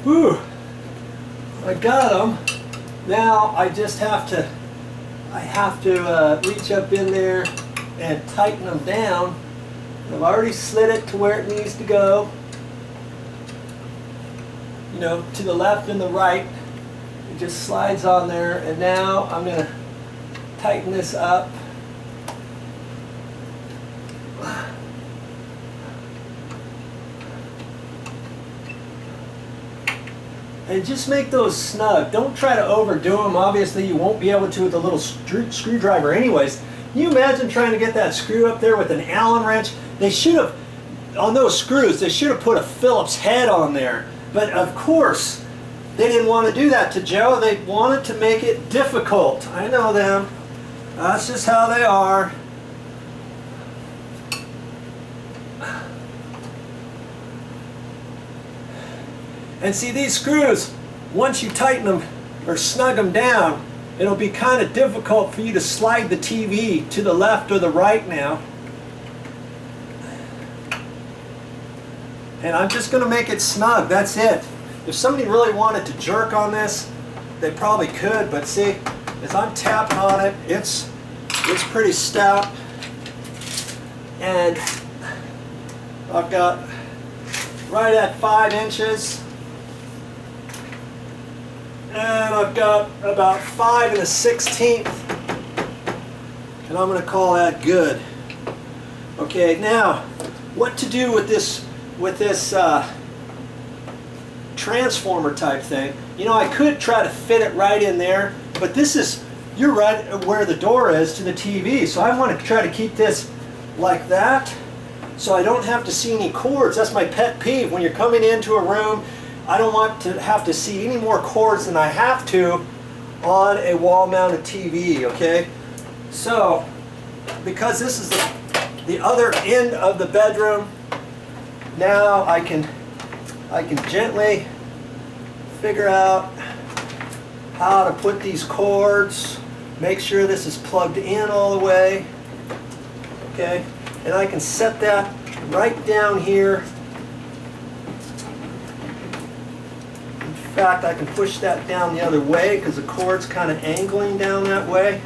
Whew. I got them. Now I just have to, reach up in there and tighten them down. I've already slid it to where it needs to go. You know, to the left and the right. It just slides on there, and now I'm going to tighten this up. And just make those snug. Don't try to overdo them. Obviously you won't be able to with a little screwdriver anyways. Can you imagine trying to get that screw up there with an Allen wrench? They should have, on those screws, they should have put a Phillips head on there. But of course, they didn't want to do that to Joe. They wanted to make it difficult. I know them. That's just how they are. And see, these screws, once you tighten them or snug them down, it'll be kind of difficult for you to slide the TV to the left or the right now. And I'm just going to make it snug, that's it. If somebody really wanted to jerk on this, they probably could, but see, as I'm tapping on it, it's pretty stout. And I've got right at 5 inches. And I've got about 5 1/16, and I'm going to call that good. Okay, now what to do with this transformer type thing? You know, I could try to fit it right in there, but you're right where the door is to the TV, so I want to try to keep this like that, so I don't have to see any cords. That's my pet peeve when you're coming into a room. I don't want to have to see any more cords than I have to on a wall-mounted TV, okay? So, because this is the other end of the bedroom, now I can gently figure out how to put these cords, make sure this is plugged in all the way, okay? And I can set that right down here. In fact, I can push that down the other way because the cord's kind of angling down that way.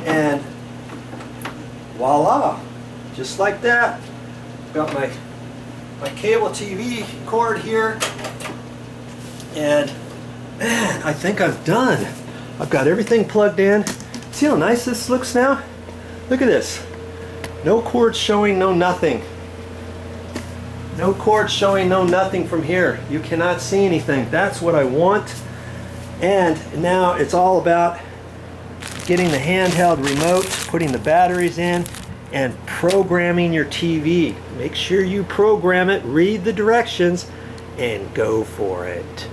And voila, just like that. Got my cable TV cord here. And man, I think I'm done. I've got everything plugged in. See how nice this looks now? Look at this. No cords showing, no nothing. No cords showing, no nothing from here. You cannot see anything. That's what I want. And now it's all about getting the handheld remote, putting the batteries in, and programming your TV. Make sure you program it, read the directions, and go for it.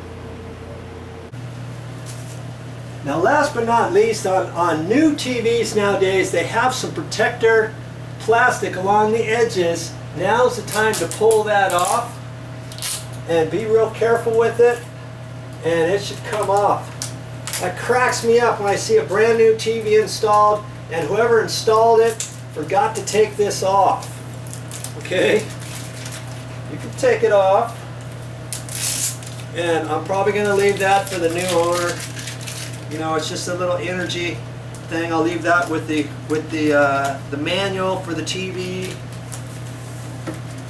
Now last but not least, on new TVs nowadays, they have some protector plastic along the edges. Now's the time to pull that off and be real careful with it, and it should come off. That cracks me up when I see a brand new TV installed and whoever installed it forgot to take this off. Okay? You can take it off, and I'm probably going to leave that for the new owner. You know, it's just a little energy thing. I'll leave that with the manual for the TV.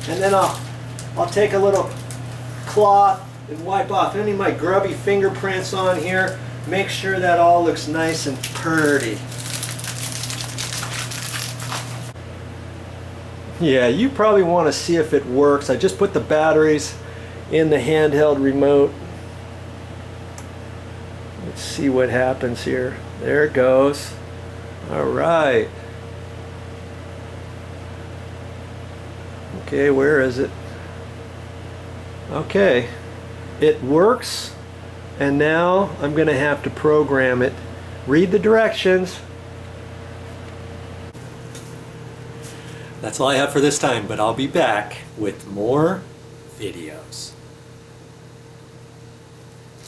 And then I'll take a little cloth and wipe off any of my grubby fingerprints on here. Make sure that all looks nice and pretty. Yeah, you probably want to see if it works. I just put the batteries in the handheld remote. Let's see what happens here. There it goes. All right. Okay, where is it? Okay, it works, and now I'm going to have to program it. Read the directions. That's all I have for this time, but I'll be back with more videos.